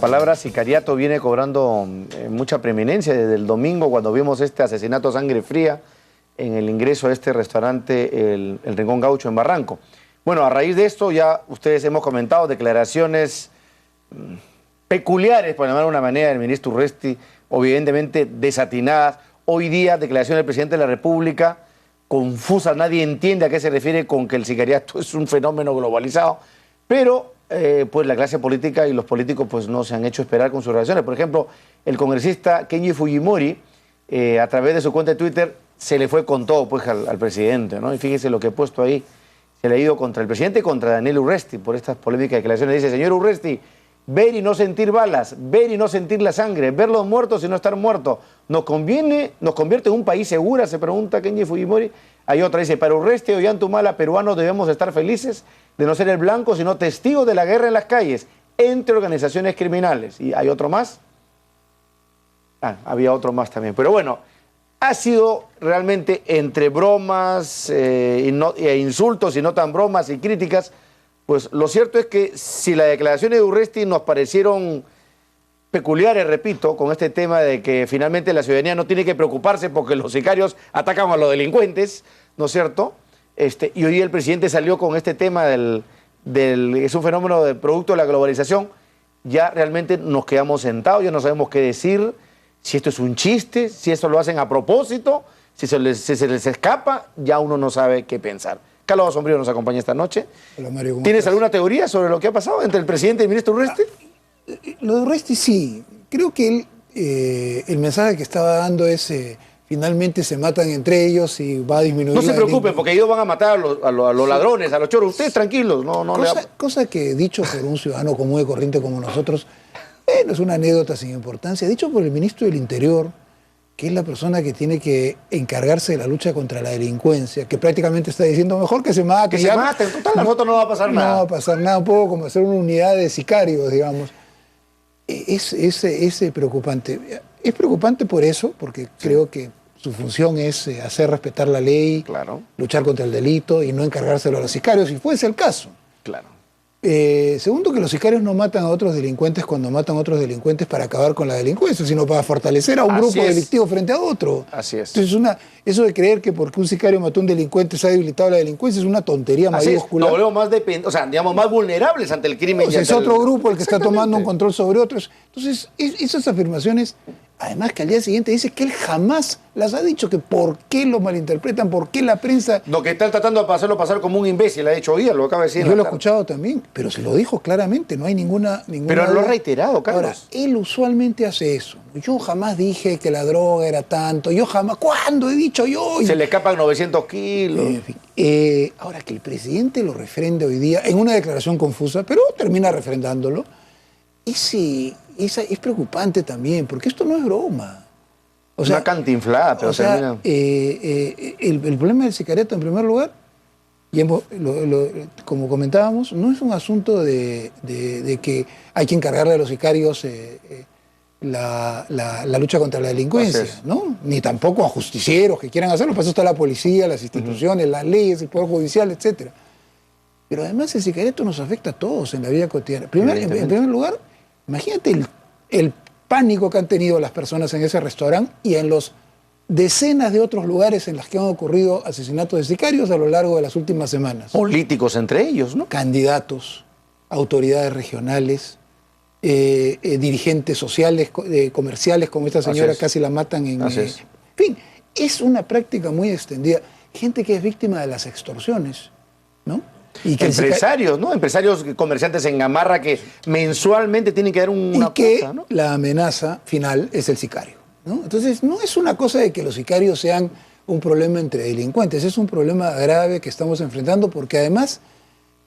palabra sicariato viene cobrando mucha preeminencia desde el domingo cuando vimos este asesinato a sangre fría en el ingreso a este restaurante, el Rincón Gaucho en Barranco. Bueno, a raíz de esto ya ustedes hemos comentado declaraciones peculiares, por llamar de una manera, del ministro Urresti, evidentemente desatinadas. Hoy día, declaración del presidente de la República, confusa, nadie entiende a qué se refiere con que el sicariato es un fenómeno globalizado, pero pues la clase política y los políticos pues no se han hecho esperar con sus reacciones. Por ejemplo, el congresista Kenji Fujimori, a través de su cuenta de Twitter, se le fue con todo pues al presidente, ¿no? Y fíjese lo que he puesto ahí, se le ha ido contra el presidente y contra Daniel Urresti por estas polémicas declaraciones. Dice: señor Urresti, ver y no sentir balas, ver y no sentir la sangre, ver los muertos y no estar muertos, ¿nos convierte en un país seguro? Se pregunta Kenji Fujimori. Hay otra, dice: para Urresti, Ollantumala, peruanos debemos estar felices de no ser el blanco, sino testigos de la guerra en las calles, entre organizaciones criminales. Y hay otro más. Había otro más también. Pero bueno, ha sido realmente entre bromas e insultos y no tan bromas y críticas. Pues lo cierto es que si las declaraciones de Urresti nos parecieron peculiares, repito, con este tema de que finalmente la ciudadanía no tiene que preocuparse porque los sicarios atacan a los delincuentes, ¿no es cierto? Y hoy el presidente salió con este tema es un fenómeno de producto de la globalización. Ya realmente nos quedamos sentados, ya no sabemos qué decir, si esto es un chiste, si eso lo hacen a propósito, si se les escapa, ya uno no sabe qué pensar. Carlos Sombrío nos acompaña esta noche. Hola, Mario, ¿Tienes alguna teoría sobre lo que ha pasado entre el presidente y el ministro Urresti? Lo de Urresti sí. Creo que el mensaje que estaba dando es finalmente se matan entre ellos y va a disminuir. No se preocupen, porque ellos van a matar a los ladrones, a los choros. Ustedes tranquilos. Cosa que dicho por un ciudadano común y corriente como nosotros, no es una anécdota sin importancia. Dicho por el ministro del Interior, que es la persona que tiene que encargarse de la lucha contra la delincuencia, que prácticamente está diciendo mejor que se maten. Que se maten, total, a nosotros no va a pasar nada. No va a pasar nada, un poco como hacer una unidad de sicarios, digamos. Es preocupante. Es preocupante por eso, porque creo que su función es hacer respetar la ley, claro, luchar contra el delito y no encargárselo a los sicarios, si fuese el caso. Claro. Segundo, que los sicarios no matan a otros delincuentes cuando matan a otros delincuentes para acabar con la delincuencia, sino para fortalecer a un grupo delictivo frente a otro. Así es. Entonces, eso de creer que porque un sicario mató a un delincuente se ha debilitado la delincuencia es una tontería mayúscula. Nos volvemos más vulnerables ante el crimen. Es otro grupo el que está tomando un control sobre otros. Entonces, esas afirmaciones, además que al día siguiente dice que él jamás las ha dicho, que por qué lo malinterpretan, por qué la prensa... Lo que están tratando de hacerlo pasar como un imbécil, ha dicho hoy, lo acaba de decir. Yo lo he escuchado también, pero se lo dijo claramente, no hay ninguna pero lo ha reiterado, Carlos. Ahora, él usualmente hace eso. Yo jamás dije que la droga era tanto, yo jamás... ¿Cuándo he dicho yo? Se le escapan 900 kilos. Ahora, que el presidente lo refrende hoy día, en una declaración confusa, pero termina refrendándolo, es preocupante también, porque esto no es broma. O sea, una cantinflada, pero termina... el problema del sicariato, en primer lugar, y como comentábamos, no es un asunto de que hay que encargarle a los sicarios la lucha contra la delincuencia, ¿no? Ni tampoco a justicieros que quieran hacerlo, para eso está la policía, las instituciones, las leyes, el Poder Judicial, etc. Pero además el sicariato nos afecta a todos en la vida cotidiana. En primer lugar, imagínate el pánico que han tenido las personas en ese restaurante y en los decenas de otros lugares en los que han ocurrido asesinatos de sicarios a lo largo de las últimas semanas. Políticos entre ellos, ¿no? Candidatos, autoridades regionales, dirigentes sociales, comerciales, como esta señora casi la matan en... En fin, es una práctica muy extendida. Gente que es víctima de las extorsiones, ¿no? Y que empresarios, ¿no? Empresarios, comerciantes en gamarra que mensualmente tienen que dar una cuota, ¿no? La amenaza final es el sicario, ¿no? Entonces, no es una cosa de que los sicarios sean un problema entre delincuentes, es un problema grave que estamos enfrentando porque además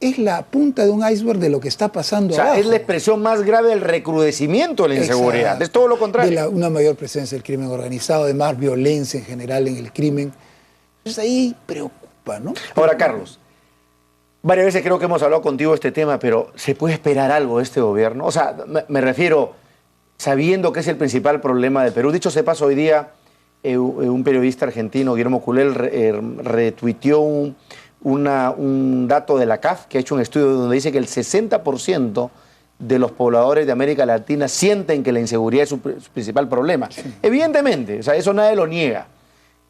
es la punta de un iceberg de lo que está pasando abajo. Es la expresión más grave del recrudecimiento de la inseguridad. Exacto. Es todo lo contrario. De una mayor presencia del crimen organizado, de más violencia en general en el crimen. Entonces ahí preocupa, ¿no? Ahora, Carlos, varias veces creo que hemos hablado contigo de este tema, pero ¿se puede esperar algo de este gobierno? O sea, me refiero, sabiendo que es el principal problema de Perú. Dicho sea de paso, hoy día un periodista argentino, Guillermo Culel, retuiteó un dato de la CAF, que ha hecho un estudio donde dice que el 60% de los pobladores de América Latina sienten que la inseguridad es su principal problema. Sí. Evidentemente, o sea, eso nadie lo niega,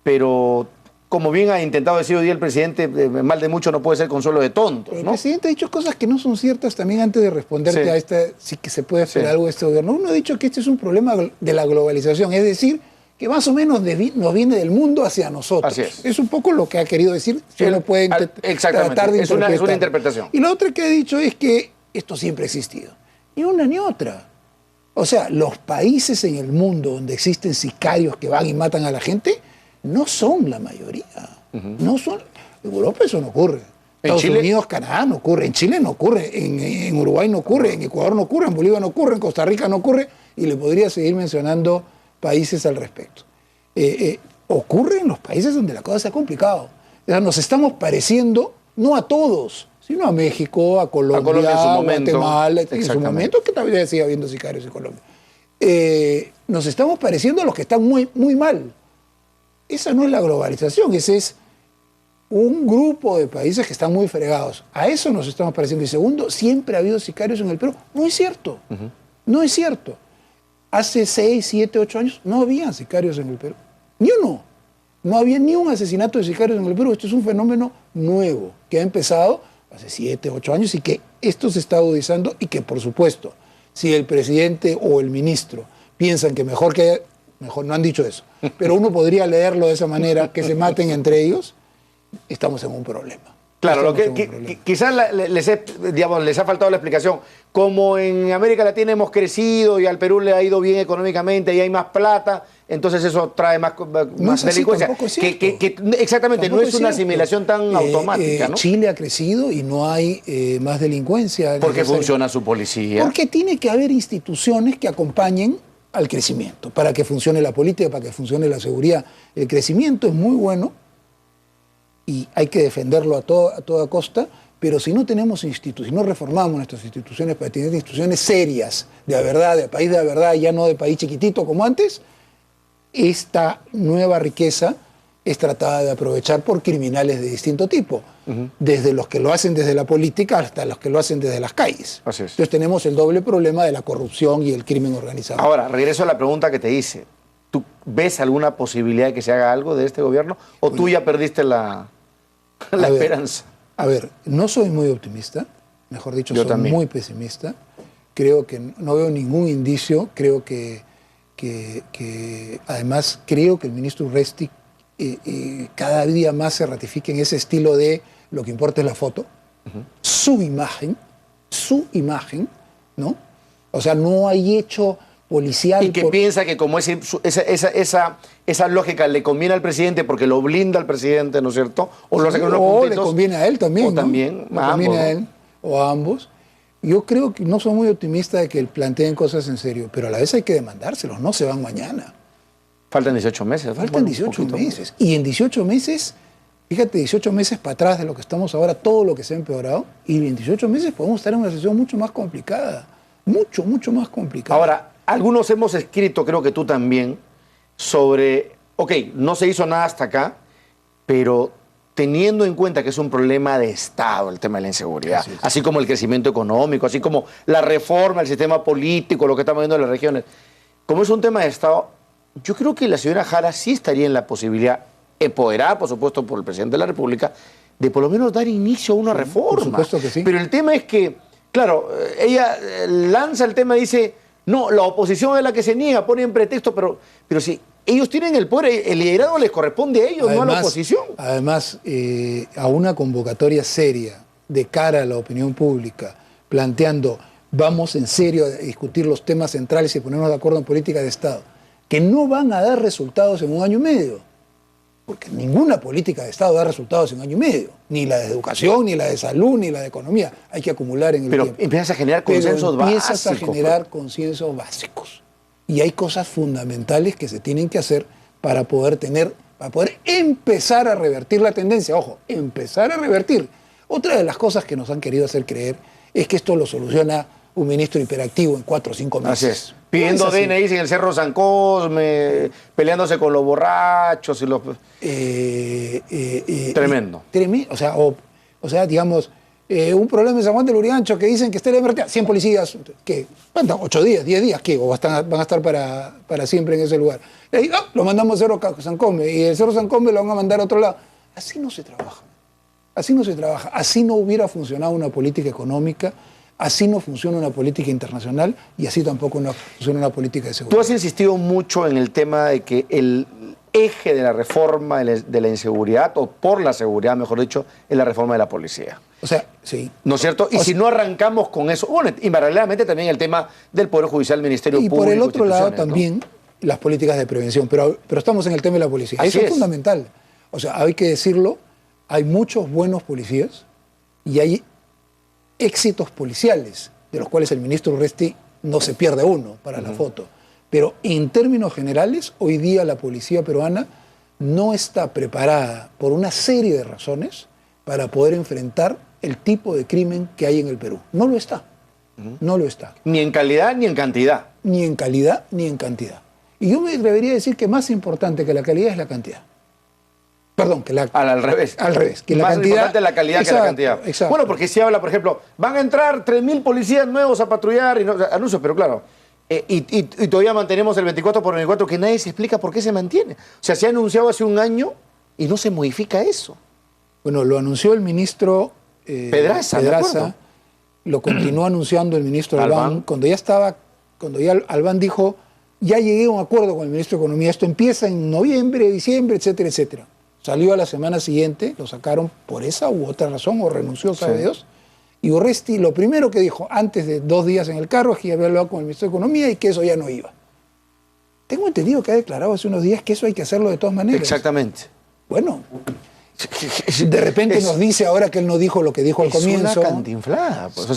pero como bien ha intentado decir hoy día el presidente, mal de mucho no puede ser consuelo de tontos, ¿no? El presidente ha dicho cosas que no son ciertas también antes de responderte a esta, sí que se puede hacer algo de este gobierno. Uno ha dicho que este es un problema de la globalización, es decir, que más o menos nos viene del mundo hacia nosotros. Así es. Es un poco lo que ha querido decir, si uno puede tratar de interpretar. Es una interpretación. Y lo otro que ha dicho es que esto siempre ha existido. Ni una ni otra. O sea, los países en el mundo donde existen sicarios que van y matan a la gente no son la mayoría. No son. En Europa eso no ocurre. En Estados Unidos, Canadá no ocurre. En Chile no ocurre. En Uruguay no ocurre. En Ecuador no ocurre. En Bolivia no ocurre. En Costa Rica no ocurre. Y le podría seguir mencionando países al respecto. Ocurre en los países donde la cosa se ha complicado. O sea, nos estamos pareciendo, no a todos, sino a México, a Colombia, en su momento, Guatemala, en su momento, que todavía sigue habiendo sicarios en Colombia. Nos estamos pareciendo a los que están muy, muy mal. Esa no es la globalización, ese es un grupo de países que están muy fregados. A eso nos estamos pareciendo. Y segundo, siempre ha habido sicarios en el Perú. No es cierto. No es cierto. Hace 6, 7, 8 años no había sicarios en el Perú. Ni uno. No había ni un asesinato de sicarios en el Perú. Esto es un fenómeno nuevo que ha empezado hace 7, 8 años y que esto se está agudizando y que, por supuesto, si el presidente o el ministro piensan que mejor, no han dicho eso, pero uno podría leerlo de esa manera, que se maten entre ellos, estamos en un problema. Claro, lo que quizás les ha faltado la explicación. Como en América Latina hemos crecido y al Perú le ha ido bien económicamente y hay más plata, entonces eso trae más delincuencia. Exactamente, tampoco no es una asimilación tan automática, ¿no? Chile ha crecido y no hay más delincuencia. ¿Por qué funciona su policía? Porque tiene que haber instituciones que acompañen al crecimiento, para que funcione la política, para que funcione la seguridad. El crecimiento es muy bueno y hay que defenderlo a toda costa, pero si no tenemos instituciones, si no reformamos nuestras instituciones para tener instituciones serias, de verdad, de país de verdad, ya no de país chiquitito como antes, esta nueva riqueza es tratada de aprovechar por criminales de distinto tipo, desde los que lo hacen desde la política hasta los que lo hacen desde las calles. Así es. Entonces tenemos el doble problema de la corrupción y el crimen organizado. Ahora, regreso a la pregunta que te hice. ¿Tú ves alguna posibilidad de que se haga algo de este gobierno o tú ya perdiste la esperanza? A ver, no soy muy optimista, mejor dicho, soy muy pesimista. Creo que no veo ningún indicio, creo que además creo que el ministro Urresti cada día más se ratifica en ese estilo de lo que importa es la foto, su imagen, ¿no? O sea, no hay hecho policial. Y que piensa que como esa lógica le conviene al presidente porque lo blinda al presidente, ¿no es cierto? O lo hace con unos puntitos. O le conviene a él también, o ¿no? También, le conviene a él o a ambos. Yo creo que no soy muy optimista de que planteen cosas en serio, pero a la vez hay que demandárselos, no se van mañana. Faltan 18 meses. Faltan 18 meses. Y en 18 meses, fíjate, 18 meses para atrás de lo que estamos ahora, todo lo que se ha empeorado, y en 18 meses podemos estar en una situación mucho más complicada. Mucho, mucho más complicada. Ahora, algunos hemos escrito, creo que tú también, sobre, no se hizo nada hasta acá, pero teniendo en cuenta que es un problema de Estado el tema de la inseguridad, así como el crecimiento económico, así como la reforma del sistema político, lo que estamos viendo en las regiones, como es un tema de Estado, yo creo que la señora Jara sí estaría en la posibilidad, empoderada, por supuesto, por el presidente de la República, de por lo menos dar inicio a una reforma. Por supuesto que sí. Pero el tema es que, claro, ella lanza el tema y dice, no, la oposición es la que se niega, pone en pretexto, pero si ellos tienen el poder, el liderazgo les corresponde a ellos, además, no a la oposición. Además, a una convocatoria seria de cara a la opinión pública, planteando, vamos en serio a discutir los temas centrales y ponernos de acuerdo en política de Estado, que no van a dar resultados en 1 año y medio, porque ninguna política de Estado da resultados en 1 año y medio, ni la de educación, ni la de salud, ni la de economía, hay que acumular en el tiempo. Pero empiezas a generar consensos básicos. Empiezas a generar consensos básicos. Y hay cosas fundamentales que se tienen que hacer para poder empezar a revertir la tendencia. Ojo, empezar a revertir. Otra de las cosas que nos han querido hacer creer es que esto lo soluciona un ministro hiperactivo en 4 o 5 meses. Así es. Pidiendo DNIs en el Cerro San Cosme, peleándose con los borrachos y los... Tremendo. O sea, digamos, un problema en San Juan de Lurigancho que dicen que está en la emergencia, 100 policías, ¿qué? ¿Cuántos? 8 días, 10 días, ¿qué? ¿O van a estar para siempre en ese lugar? Y ahí, lo mandamos a Cerro San Combe, y el Cerro San Combe lo van a mandar a otro lado. Así no se trabaja. Así no se trabaja. Así no hubiera funcionado una política económica, así no funciona una política internacional y así tampoco funciona una política de seguridad. Tú has insistido mucho en el tema de que el eje de la reforma de la inseguridad, o por la seguridad, mejor dicho, es la reforma de la policía. O sea, sí. ¿No es cierto? Y si no arrancamos con eso, bueno, y paralelamente también el tema del Poder Judicial, Ministerio Público. Y por el otro lado también, ¿no?, las políticas de prevención, pero estamos en el tema de la policía. Eso es fundamental. O sea, hay que decirlo, hay muchos buenos policías y hay éxitos policiales, de los cuales el ministro Urresti no se pierde uno para la foto. Pero en términos generales, hoy día la policía peruana no está preparada por una serie de razones para poder enfrentar el tipo de crimen que hay en el Perú. No lo está. No lo está. Ni en calidad ni en cantidad. Ni en calidad ni en cantidad. Y yo me atrevería a decir que más importante que la calidad es la cantidad. Perdón, que la... Al revés. Al revés. Que más la cantidad, importante la calidad que la cantidad. Exacto. Bueno, porque si habla, por ejemplo, van a entrar 3.000 policías nuevos a patrullar, y no, anuncios, pero claro, y todavía mantenemos el 24/24, que nadie se explica por qué se mantiene. O sea, se ha anunciado hace un año y no se modifica eso. Bueno, lo anunció el ministro Pedraza, lo continuó anunciando el ministro Albán, cuando ya Albán dijo, ya llegué a un acuerdo con el ministro de Economía, esto empieza en noviembre, diciembre, etcétera, etcétera. Salió a la semana siguiente, lo sacaron por esa u otra razón, o renunció, sabe Dios, y Urresti lo primero que dijo, antes de 2 días en el carro, es que ya había hablado con el ministro de Economía y que eso ya no iba. Tengo entendido que ha declarado hace unos días que eso hay que hacerlo de todas maneras. Exactamente. Bueno, de repente nos dice ahora que él no dijo lo que dijo al comienzo. Es una cantinflada, pues. O sea,